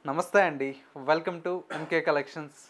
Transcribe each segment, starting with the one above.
నమస్తే అండి. Welcome to MK collections.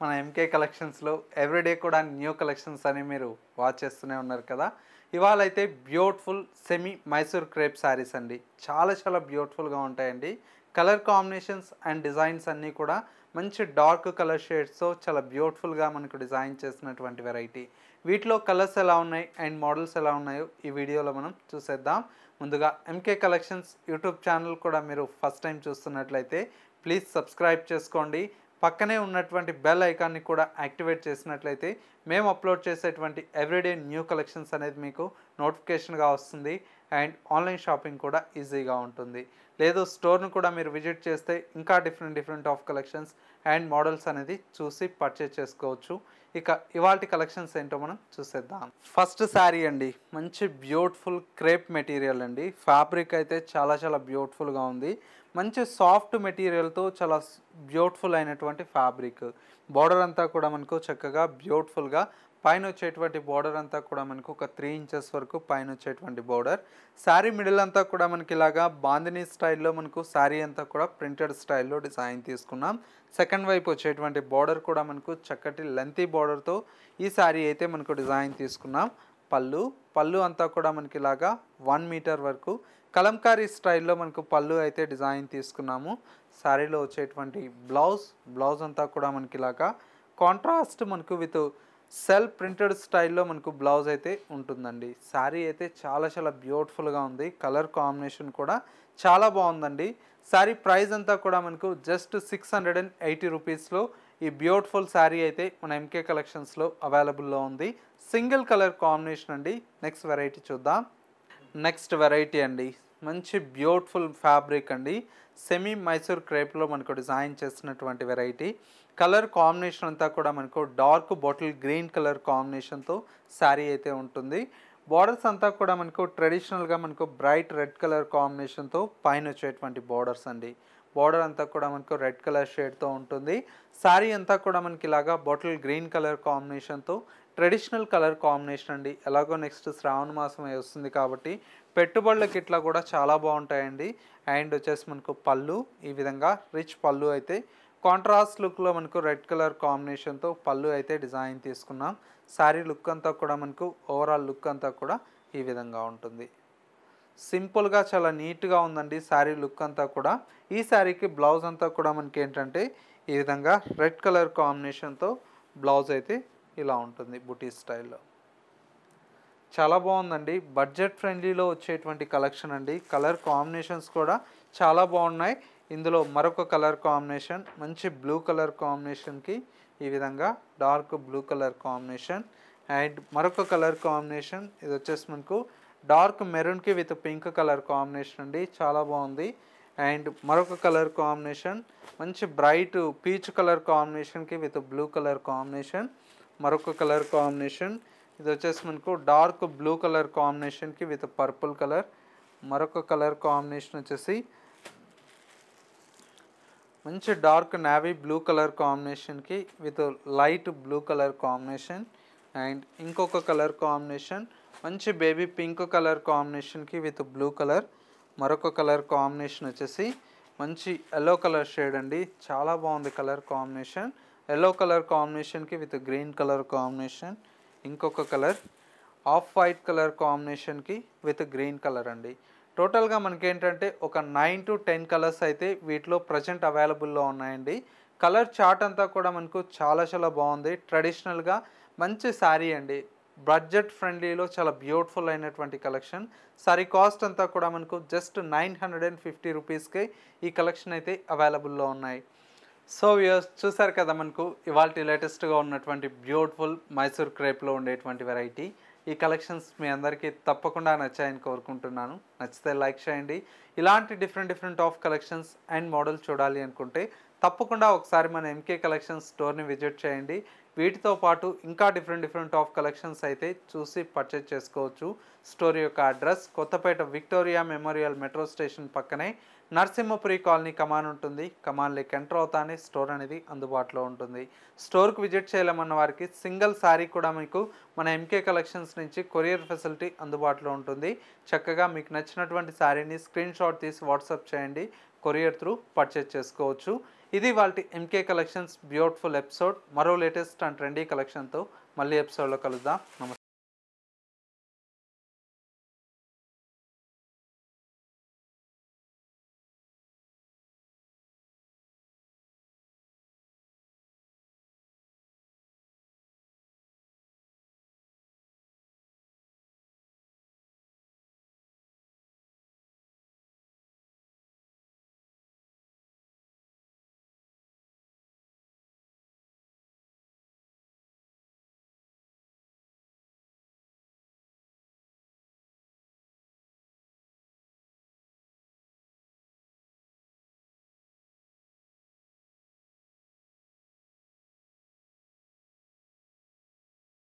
మన ఎంకే కలెక్షన్స్లో ఎవ్రీడే కూడా న్యూ కలెక్షన్స్ అని మీరు వాచ్ చేస్తూనే ఉన్నారు కదా. ఇవాళ అయితే beautiful semi Mysore crepe saris అండి. చాలా బ్యూటిఫుల్గా ఉంటాయండి. కలర్ కాంబినేషన్స్ అండ్ డిజైన్స్ అన్నీ కూడా మంచి డార్క్ కలర్ షేడ్స్తో చాలా బ్యూటిఫుల్గా మనకు డిజైన్ చేసినటువంటి వెరైటీ. వీటిలో కలర్స్ ఎలా ఉన్నాయి అండ్ మోడల్స్ ఎలా ఉన్నాయో ఈ వీడియోలో మనం చూసేద్దాం. ముందుగా ఎంకే కలెక్షన్స్ యూట్యూబ్ ఛానల్ కూడా మీరు ఫస్ట్ టైం చూస్తున్నట్లయితే ప్లీజ్ సబ్స్క్రైబ్ చేసుకోండి. పక్కనే ఉన్నటువంటి బెల్ ఐకాన్ని కూడా యాక్టివేట్ చేసినట్లయితే మేము అప్లోడ్ చేసేటువంటి ఎవ్రీడే న్యూ కలెక్షన్స్ అనేది మీకు నోటిఫికేషన్గా వస్తుంది అండ్ ఆన్లైన్ షాపింగ్ కూడా ఈజీగా ఉంటుంది. లేదు స్టోర్ను కూడా మీరు విజిట్ చేస్తే ఇంకా different of collections and models అనేది చూసి పర్చేజ్ చేసుకోవచ్చు. ఇక ఇవాల్టి కలెక్షన్స్ ఏంటో మనం చూసేద్దాం. ఫస్ట్ శారీ అండి, మంచి బ్యూటిఫుల్ క్రేప్ మెటీరియల్ అండి. ఫ్యాబ్రిక్ అయితే చాలా బ్యూటిఫుల్గా ఉంది. మంచి సాఫ్ట్ మెటీరియల్తో చాలా బ్యూటిఫుల్ అయినటువంటి ఫ్యాబ్రిక్. బార్డర్ అంతా కూడా మనకు చక్కగా బ్యూటిఫుల్గా పైన వచ్చేటువంటి బార్డర్ అంతా కూడా మనకు ఒక 3 ఇంచెస్ వరకు పైన వచ్చేటువంటి బార్డర్. శారీ మిడిల్ అంతా కూడా మనకి ఇలాగా బాందినీ స్టైల్లో మనకు శారీ అంతా కూడా ప్రింటెడ్ స్టైల్లో డిజైన్ తీసుకున్నాం. సెకండ్ వైపు వచ్చేటువంటి బార్డర్ కూడా మనకు చక్కటి లెంతీ బార్డర్తో ఈ శారీ అయితే మనకు డిజైన్ తీసుకున్నాం. పళ్ళు అంతా కూడా మనకి ఇలాగా 1 మీటర్ వరకు కలంకారీ స్టైల్లో మనకు పళ్ళు అయితే డిజైన్ తీసుకున్నాము. శారీలో వచ్చేటువంటి బ్లౌజ్ అంతా కూడా మనకి ఇలాగా కాంట్రాస్ట్ మనకు విత్ సెల్ ప్రింటెడ్ స్టైల్లో మనకు బ్లౌజ్ అయితే ఉంటుందండి. శారీ అయితే చాలా బ్యూటిఫుల్గా ఉంది. కలర్ కాంబినేషన్ కూడా చాలా బాగుందండి. శారీ ప్రైస్ అంతా కూడా మనకు జస్ట్ 680 రూపీస్లో ఈ బ్యూటిఫుల్ శారీ అయితే మన ఎంకే కలెక్షన్స్లో అవైలబుల్లో ఉంది. సింగిల్ కలర్ కాంబినేషన్ అండి. నెక్స్ట్ వెరైటీ చూద్దాం. నెక్స్ట్ వెరైటీ అండి, మంచి బ్యూటిఫుల్ ఫ్యాబ్రిక్ అండి. సెమీ మైసూర్ క్రేప్లో మనకు డిజైన్ చేసినటువంటి వెరైటీ. కలర్ కాంబినేషన్ అంతా కూడా మనకు డార్క్ బాటిల్ గ్రీన్ కలర్ కాంబినేషన్తో శారీ అయితే ఉంటుంది. బార్డర్స్ అంతా కూడా మనకు ట్రెడిషనల్గా మనకు బ్రైట్ రెడ్ కలర్ కాంబినేషన్తో పైన వచ్చేటువంటి బార్డర్స్ అండి. బార్డర్ అంతా కూడా మనకు రెడ్ కలర్ షేడ్తో ఉంటుంది. శారీ అంతా కూడా మనకి ఇలాగా బాటిల్ గ్రీన్ కలర్ కాంబినేషన్తో ట్రెడిషనల్ కలర్ కాంబినేషన్ అండి. ఎలాగో నెక్స్ట్ శ్రావణ మాసం వస్తుంది కాబట్టి పెట్టుబడులకి ఇట్లా కూడా చాలా బాగుంటాయండి. అండ్ వచ్చేసి మనకు పళ్ళు ఈ విధంగా రిచ్ పళ్ళు అయితే కాంట్రాస్ట్ లుక్లో మనకు రెడ్ కలర్ కాంబినేషన్తో పళ్ళు అయితే డిజైన్ తీసుకున్నాం. శారీ లుక్ అంతా కూడా మనకు ఓవరాల్ లుక్ అంతా కూడా ఈ విధంగా ఉంటుంది. సింపుల్గా చాలా నీట్గా ఉందండి శారీ లుక్ అంతా కూడా. ఈ శారీకి బ్లౌజ్ అంతా కూడా మనకి ఏంటంటే ఈ విధంగా రెడ్ కలర్ కాంబినేషన్తో బ్లౌజ్ అయితే ఇలా ఉంటుంది బుటీ స్టైల్లో. చాలా బాగుందండి. బడ్జెట్ ఫ్రెండ్లీలో వచ్చేటువంటి కలెక్షన్ అండి. కలర్ కాంబినేషన్స్ కూడా చాలా బాగున్నాయి. ఇందులో మరొక కలర్ కాంబినేషన్ మంచి బ్లూ కలర్ కాంబినేషన్కి ఈ విధంగా dark blue colour combination and మరొక కలర్ కాంబినేషన్ ఇది వచ్చేసి మనకు డార్క్ మెరూన్కి విత్ పింక్ కలర్ కాంబినేషన్ అండి. చాలా బాగుంది. అండ్ మరొక కలర్ కాంబినేషన్ మంచి బ్రైట్ పీచ్ కలర్ కాంబినేషన్కి విత్ బ్లూ కలర్ కాంబినేషన్. మరొక కలర్ కాంబినేషన్ ఇది వచ్చేసి మనకు డార్క్ బ్లూ కలర్ కాంబినేషన్కి విత్ పర్పుల్ కలర్. మరొక కలర్ కాంబినేషన్ వచ్చేసి మంచి డార్క్ నావీ బ్లూ కలర్ కాంబినేషన్కి with light blue colour combination. And ఇంకొక కలర్ కాంబినేషన్ మంచి బేబీ పింక్ కలర్ కాంబినేషన్కి విత్ బ్లూ కలర్. మరొక కలర్ కాంబినేషన్ వచ్చేసి మంచి ఎల్లో కలర్ షేడ్ అండి. చాలా బాగుంది కలర్ కాంబినేషన్. ఎల్లో కలర్ కాంబినేషన్కి విత్ గ్రీన్ కలర్ కాంబినేషన్. ఇంకొక కలర్ ఆఫ్ వైట్ కలర్ కాంబినేషన్కి విత్ గ్రీన్ కలర్ అండి. టోటల్గా మనకేంటంటే ఒక 9 to 10 కలర్స్ అయితే వీటిలో ప్రజెంట్ అవైలబుల్లో ఉన్నాయండి. కలర్ చార్ట్ అంతా కూడా మనకు చాలా బాగుంది. ట్రెడిషనల్గా మంచి శారీ అండి. బడ్జెట్ ఫ్రెండ్లీలో చాలా బ్యూటిఫుల్ అయినటువంటి కలెక్షన్. సారీ కాస్ట్ అంతా కూడా మనకు జస్ట్ 950 రూపీస్కే ఈ కలెక్షన్ అయితే అవైలబుల్లో ఉన్నాయి. సో వ్యూయర్స్ చూసారు కదా, మనకు ఇవాల్టి లేటెస్ట్గా ఉన్నటువంటి బ్యూటిఫుల్ మైసూర్ క్రేప్లో ఉండేటువంటి వెరైటీ. ఈ కలెక్షన్స్ మీ అందరికీ తప్పకుండా నచ్చాయని కోరుకుంటున్నాను. నచ్చితే లైక్ చేయండి. ఇలాంటి different of collections and model చూడాలి అనుకుంటే తప్పకుండా ఒకసారి మన ఎంకే కలెక్షన్స్ స్టోర్ని విజిట్ చేయండి. వీటితో పాటు ఇంకా డిఫరెంట్ ఆఫ్ కలెక్షన్స్ అయితే చూసి పర్చేజ్ చేసుకోవచ్చు. స్టోర్ యొక్క address Kothapeta Victoria Memorial metro station పక్కనే నరసింహపురి కాలనీ కమాన్ ఉంటుంది. కమాన్లోకి ఎంటర్ అవుతానే స్టోర్ అనేది అందుబాటులో ఉంటుంది. స్టోర్కి విజిట్ చేయలేమన్న వారికి సింగిల్ శారీ కూడా మీకు మన ఎంకే కలెక్షన్స్ నుంచి కొరియర్ ఫెసిలిటీ అందుబాటులో ఉంటుంది. చక్కగా మీకు నచ్చినటువంటి శారీని స్క్రీన్ షాట్ తీసి వాట్సాప్ చేయండి, కొరియర్ త్రూ పర్చేజ్ చేసుకోవచ్చు. ఇది వాళ్ళ ఎంకే కలెక్షన్స్ బ్యూటిఫుల్ ఎపిసోడ్. మరో లేటెస్ట్ అండ్ ట్రెండీ కలెక్షన్తో మళ్ళీ ఎపిసోడ్లో కలుద్దాం. నమస్తే.